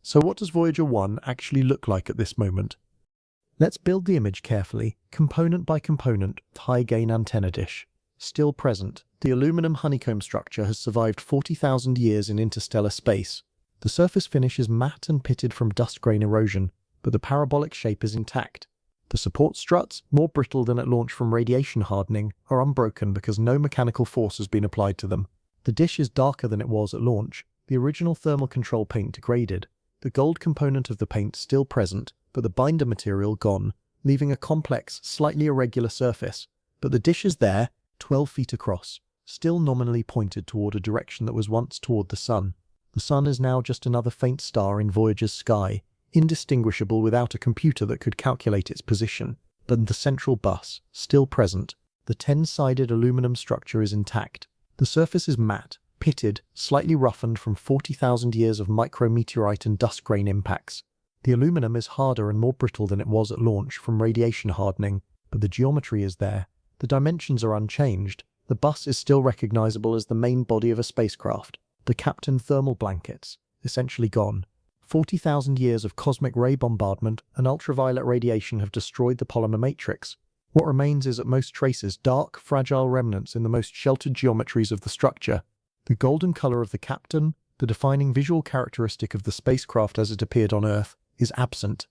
So what does Voyager 1 actually look like at this moment? Let's build the image carefully, component by component, high-gain antenna dish. Still present, the aluminum honeycomb structure has survived 40,000 years in interstellar space. The surface finish is matte and pitted from dust grain erosion, but the parabolic shape is intact. The support struts, more brittle than at launch from radiation hardening, are unbroken because no mechanical force has been applied to them. The dish is darker than it was at launch. The original thermal control paint degraded. The gold component of the paint still present, but the binder material gone, leaving a complex, slightly irregular surface. But the dish is there, 12 feet across, still nominally pointed toward a direction that was once toward the Sun. The Sun is now just another faint star in Voyager's sky, indistinguishable without a computer that could calculate its position. But the central bus, still present, the 10-sided aluminum structure is intact. The surface is matte, pitted, slightly roughened from 40,000 years of micrometeorite and dust grain impacts. The aluminum is harder and more brittle than it was at launch from radiation hardening, but the geometry is there. The dimensions are unchanged. The bus is still recognizable as the main body of a spacecraft. The Kapton thermal blankets, essentially gone. 40,000 years of cosmic ray bombardment and ultraviolet radiation have destroyed the polymer matrix. What remains is at most traces dark, fragile remnants in the most sheltered geometries of the structure. The golden color of the Kapton, the defining visual characteristic of the spacecraft as it appeared on Earth, is absent.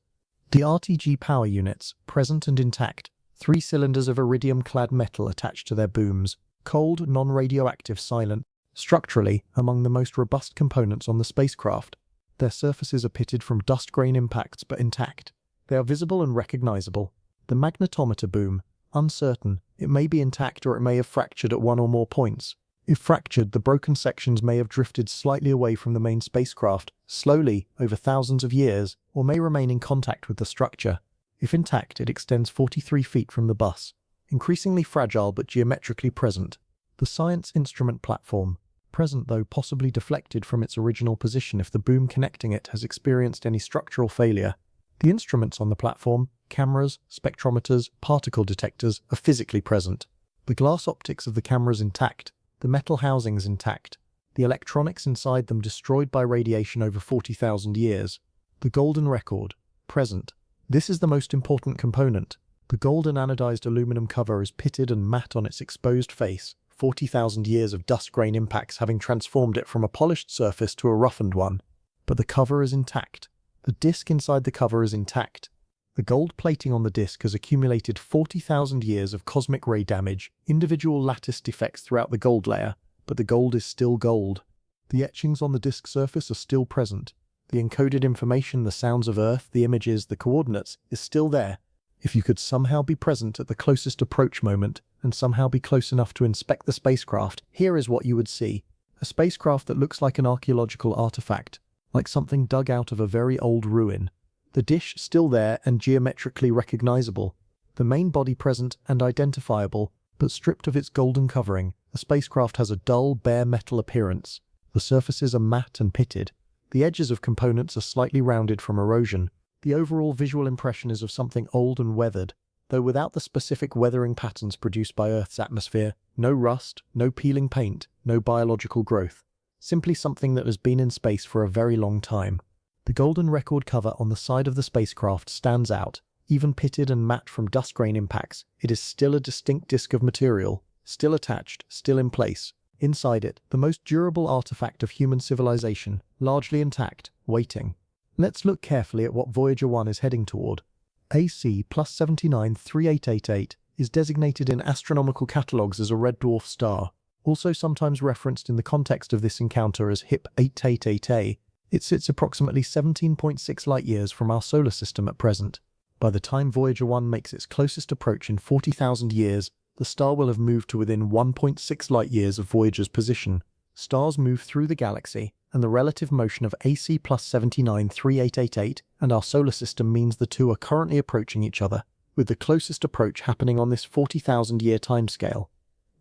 The RTG power units, present and intact, 3 cylinders of iridium-clad metal attached to their booms, cold, non-radioactive, silent, structurally among the most robust components on the spacecraft. Their surfaces are pitted from dust grain impacts but intact. They are visible and recognizable. The magnetometer boom, uncertain, it may be intact or it may have fractured at one or more points. If fractured, the broken sections may have drifted slightly away from the main spacecraft, slowly, over thousands of years, or may remain in contact with the structure. If intact, it extends 43 feet from the bus, increasingly fragile but geometrically present. The science instrument platform, present though possibly deflected from its original position if the boom connecting it has experienced any structural failure. The instruments on the platform, cameras, spectrometers, particle detectors, are physically present. The glass optics of the cameras intact, the metal housings intact, the electronics inside them destroyed by radiation over 40,000 years. The golden record, present. This is the most important component. The golden anodized aluminum cover is pitted and matte on its exposed face, 40,000 years of dust grain impacts having transformed it from a polished surface to a roughened one. But the cover is intact. The disc inside the cover is intact. The gold plating on the disc has accumulated 40,000 years of cosmic ray damage, individual lattice defects throughout the gold layer, but the gold is still gold. The etchings on the disk surface are still present. The encoded information, the sounds of Earth, the images, the coordinates, is still there. If you could somehow be present at the closest approach moment and somehow be close enough to inspect the spacecraft, here is what you would see. A spacecraft that looks like an archaeological artifact, like something dug out of a very old ruin. The dish still there and geometrically recognizable. The main body present and identifiable, but stripped of its golden covering. The spacecraft has a dull, bare metal appearance. The surfaces are matte and pitted. The edges of components are slightly rounded from erosion. The overall visual impression is of something old and weathered, though without the specific weathering patterns produced by Earth's atmosphere. No rust, no peeling paint, no biological growth. Simply something that has been in space for a very long time. The golden record cover on the side of the spacecraft stands out. Even pitted and matte from dust grain impacts, it is still a distinct disk of material, still attached, still in place. Inside it, the most durable artifact of human civilization, largely intact, waiting. Let's look carefully at what Voyager 1 is heading toward. AC plus 793888 is designated in astronomical catalogues as a red dwarf star, also sometimes referenced in the context of this encounter as HIP 888A. It sits approximately 17.6 light-years from our solar system at present. By the time Voyager 1 makes its closest approach in 40,000 years, the star will have moved to within 1.6 light-years of Voyager's position. Stars move through the galaxy, and the relative motion of AC plus 793888 and our solar system means the two are currently approaching each other, with the closest approach happening on this 40,000-year timescale.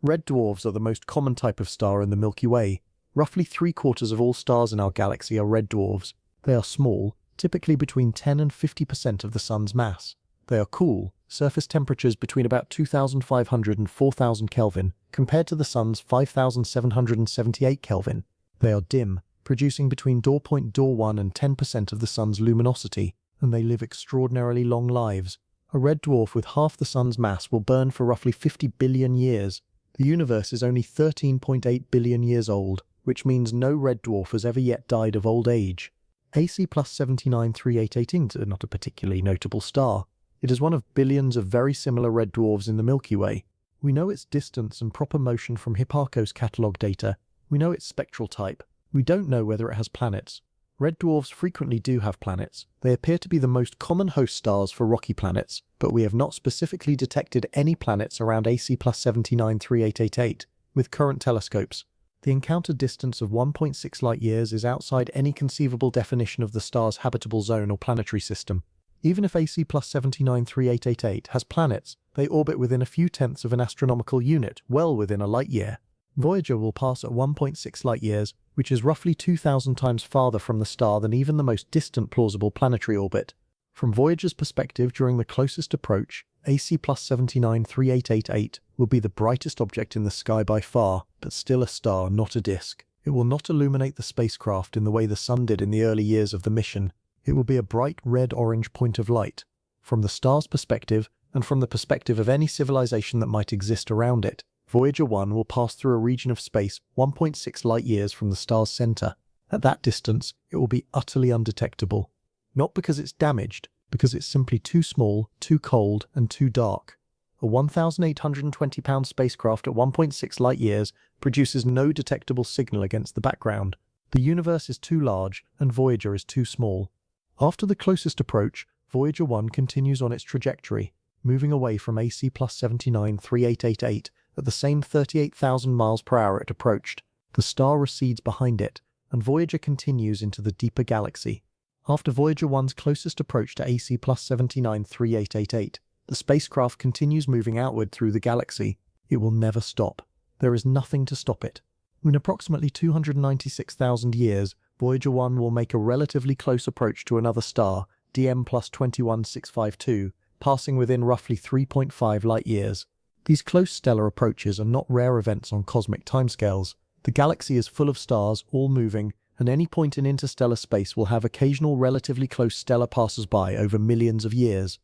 Red dwarfs are the most common type of star in the Milky Way. Roughly 3/4 of all stars in our galaxy are red dwarfs. They are small, typically between 10 and 50% of the Sun's mass. They are cool, surface temperatures between about 2,500 and 4,000 Kelvin, compared to the Sun's 5,778 Kelvin. They are dim, producing between 0.01 and 10% of the Sun's luminosity, and they live extraordinarily long lives. A red dwarf with half the Sun's mass will burn for roughly 50 billion years. The universe is only 13.8 billion years old, which means no red dwarf has ever yet died of old age. AC plus 793818 is not a particularly notable star. It is one of billions of very similar red dwarfs in the Milky Way. We know its distance and proper motion from Hipparcos catalogue data. We know its spectral type. We don't know whether it has planets. Red dwarfs frequently do have planets. They appear to be the most common host stars for rocky planets, but we have not specifically detected any planets around AC plus 793888 with current telescopes. The encountered distance of 1.6 light-years is outside any conceivable definition of the star's habitable zone or planetary system. Even if AC plus 793888 has planets, they orbit within a few tenths of an astronomical unit, well within a light-year. Voyager will pass at 1.6 light-years, which is roughly 2,000 times farther from the star than even the most distant plausible planetary orbit. From Voyager's perspective during the closest approach, AC plus 793888 will be the brightest object in the sky by far, but still a star, not a disk. It will not illuminate the spacecraft in the way the Sun did in the early years of the mission. It will be a bright red-orange point of light. From the star's perspective, and from the perspective of any civilization that might exist around it, Voyager 1 will pass through a region of space 1.6 light-years from the star's center. At that distance, it will be utterly undetectable. Not because it's damaged, because it's simply too small, too cold, and too dark. A 1,820-pound spacecraft at 1.6 light-years produces no detectable signal against the background. The universe is too large, and Voyager is too small. After the closest approach, Voyager 1 continues on its trajectory, moving away from AC plus 793888 at the same 38,000 miles per hour it approached. The star recedes behind it, and Voyager continues into the deeper galaxy. After Voyager 1's closest approach to AC plus 793888, the spacecraft continues moving outward through the galaxy. It will never stop. There is nothing to stop it. In approximately 296,000 years, Voyager 1 will make a relatively close approach to another star, DM plus 21652, passing within roughly 3.5 light-years. These close stellar approaches are not rare events on cosmic timescales. The galaxy is full of stars, all moving, and any point in interstellar space will have occasional relatively close stellar passers-by over millions of years.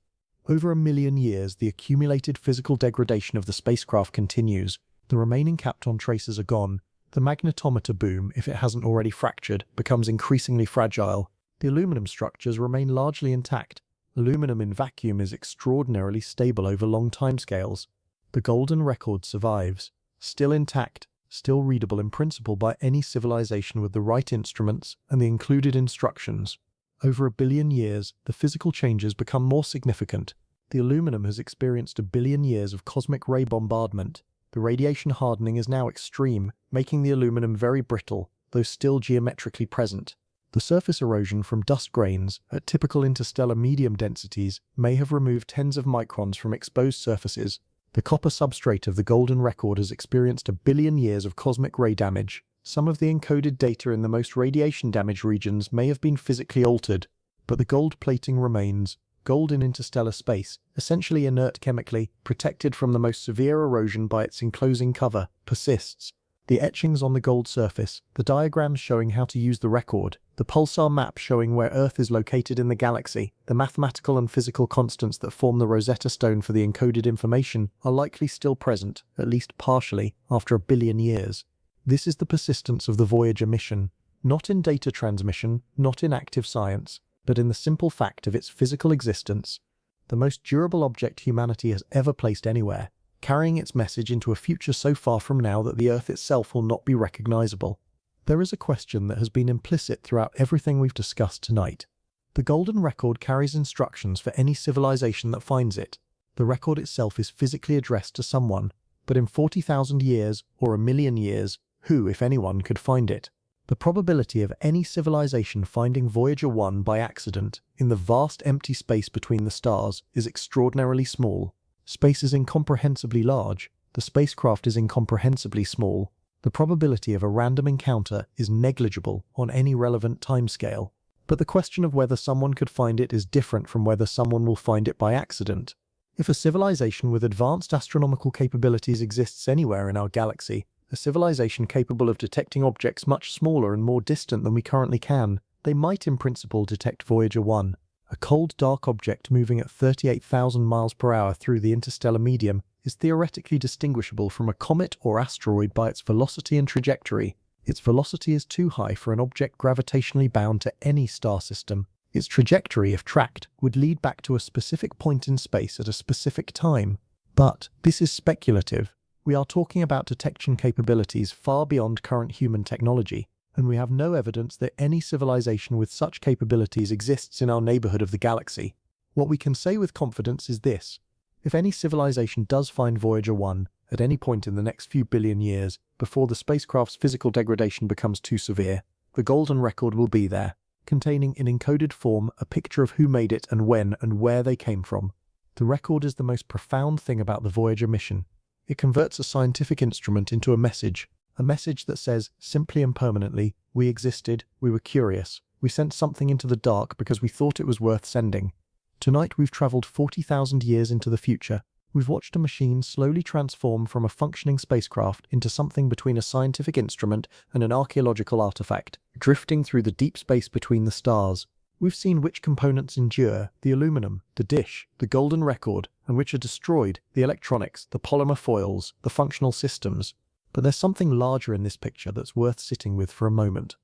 Over 1 million years, the accumulated physical degradation of the spacecraft continues. The remaining Kapton traces are gone. The magnetometer boom, if it hasn't already fractured, becomes increasingly fragile. The aluminum structures remain largely intact. Aluminum in vacuum is extraordinarily stable over long timescales. The golden record survives, still intact, still readable in principle by any civilization with the right instruments and the included instructions. Over 1 billion years, the physical changes become more significant. The aluminum has experienced 1 billion years of cosmic ray bombardment. The radiation hardening is now extreme, making the aluminum very brittle, though still geometrically present. The surface erosion from dust grains at typical interstellar medium densities may have removed tens of microns from exposed surfaces. The copper substrate of the golden record has experienced 1 billion years of cosmic ray damage. Some of the encoded data in the most radiation-damaged regions may have been physically altered, but the gold plating remains. Gold in interstellar space, essentially inert chemically, protected from the most severe erosion by its enclosing cover, persists. The etchings on the gold surface, the diagrams showing how to use the record, the pulsar map showing where Earth is located in the galaxy, the mathematical and physical constants that form the Rosetta Stone for the encoded information are likely still present, at least partially, after 1 billion years. This is the persistence of the Voyager mission, not in data transmission, not in active science, but in the simple fact of its physical existence, the most durable object humanity has ever placed anywhere, carrying its message into a future so far from now that the Earth itself will not be recognizable. There is a question that has been implicit throughout everything we've discussed tonight. The golden record carries instructions for any civilization that finds it. The record itself is physically addressed to someone, but in 40,000 years or 1 million years, who, if anyone, could find it? The probability of any civilization finding Voyager 1 by accident in the vast empty space between the stars is extraordinarily small. Space is incomprehensibly large. The spacecraft is incomprehensibly small. The probability of a random encounter is negligible on any relevant timescale. But the question of whether someone could find it is different from whether someone will find it by accident. If a civilization with advanced astronomical capabilities exists anywhere in our galaxy, a civilization capable of detecting objects much smaller and more distant than we currently can, they might in principle detect Voyager 1. A cold, dark object moving at 38,000 miles per hour through the interstellar medium is theoretically distinguishable from a comet or asteroid by its velocity and trajectory. Its velocity is too high for an object gravitationally bound to any star system. Its trajectory, if tracked, would lead back to a specific point in space at a specific time. But this is speculative. We are talking about detection capabilities far beyond current human technology, and we have no evidence that any civilization with such capabilities exists in our neighborhood of the galaxy. What we can say with confidence is this: if any civilization does find Voyager 1 at any point in the next few billion years, before the spacecraft's physical degradation becomes too severe, the golden record will be there, containing in encoded form a picture of who made it and when and where they came from. The record is the most profound thing about the Voyager mission. It converts a scientific instrument into a message that says, simply and permanently, we existed, we were curious, we sent something into the dark because we thought it was worth sending. Tonight we've traveled 40,000 years into the future. We've watched a machine slowly transform from a functioning spacecraft into something between a scientific instrument and an archaeological artifact, drifting through the deep space between the stars. We've seen which components endure, the aluminum, the dish, the golden record, and which are destroyed, the electronics, the polymer foils, the functional systems. But there's something larger in this picture that's worth sitting with for a moment.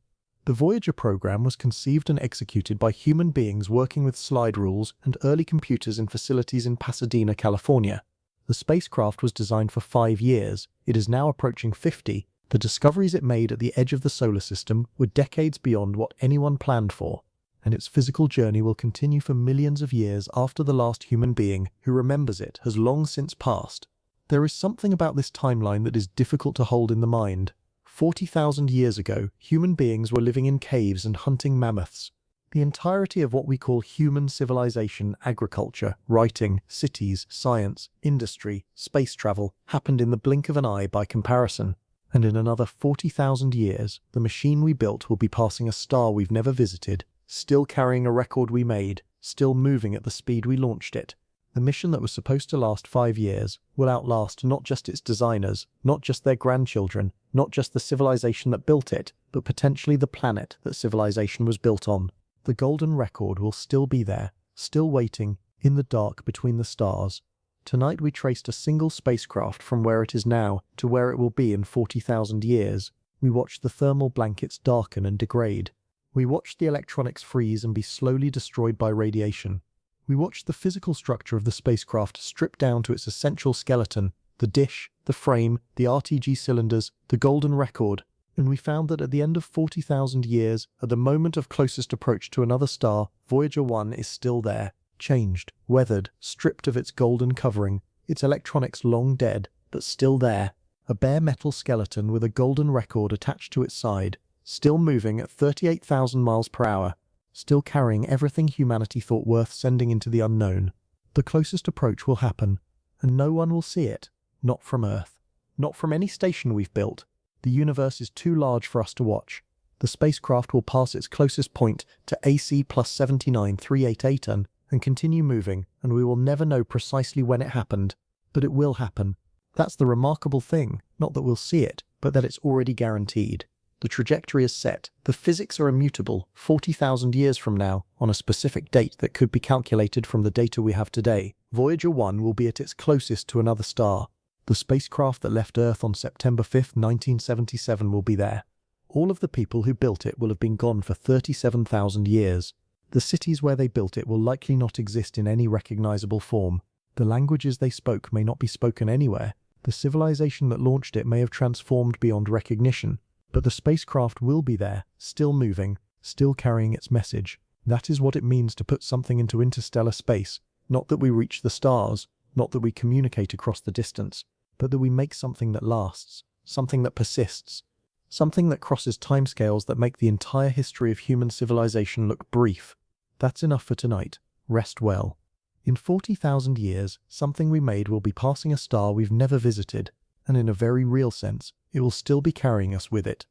The Voyager program was conceived and executed by human beings working with slide rules and early computers in facilities in Pasadena, California. The spacecraft was designed for 5 years. It is now approaching 50. The discoveries it made at the edge of the solar system were decades beyond what anyone planned for, and its physical journey will continue for millions of years after the last human being who remembers it has long since passed. There is something about this timeline that is difficult to hold in the mind. 40,000 years ago, human beings were living in caves and hunting mammoths. The entirety of what we call human civilization, agriculture, writing, cities, science, industry, space travel, happened in the blink of an eye by comparison. And in another 40,000 years, the machine we built will be passing a star we've never visited, still carrying a record we made, still moving at the speed we launched it. The mission that was supposed to last 5 years will outlast not just its designers, not just their grandchildren, not just the civilization that built it, but potentially the planet that civilization was built on. The golden record will still be there, still waiting, in the dark between the stars. Tonight we traced a single spacecraft from where it is now to where it will be in 40,000 years. We watched the thermal blankets darken and degrade. We watched the electronics freeze and be slowly destroyed by radiation. We watched the physical structure of the spacecraft strip down to its essential skeleton, the dish, the frame, the RTG cylinders, the golden record, and we found that at the end of 40,000 years, at the moment of closest approach to another star, Voyager 1 is still there, changed, weathered, stripped of its golden covering, its electronics long dead, but still there. A bare metal skeleton with a golden record attached to its side, still moving at 38,000 miles per hour, still carrying everything humanity thought worth sending into the unknown. The closest approach will happen, and no one will see it, not from Earth, not from any station we've built. The universe is too large for us to watch. The spacecraft will pass its closest point to AC plus 79388 and continue moving, and we will never know precisely when it happened, but it will happen. That's the remarkable thing, not that we'll see it, but that it's already guaranteed. The trajectory is set, the physics are immutable, 40,000 years from now, on a specific date that could be calculated from the data we have today. Voyager 1 will be at its closest to another star. The spacecraft that left Earth on September 5, 1977 will be there. All of the people who built it will have been gone for 37,000 years. The cities where they built it will likely not exist in any recognizable form. The languages they spoke may not be spoken anywhere. The civilization that launched it may have transformed beyond recognition. But the spacecraft will be there, still moving, still carrying its message. That is what it means to put something into interstellar space. Not that we reach the stars, not that we communicate across the distance, but that we make something that lasts, something that persists, something that crosses timescales that make the entire history of human civilization look brief. That's enough for tonight. Rest well. In 40,000 years, something we made will be passing a star we've never visited, and in a very real sense, it will still be carrying us with it.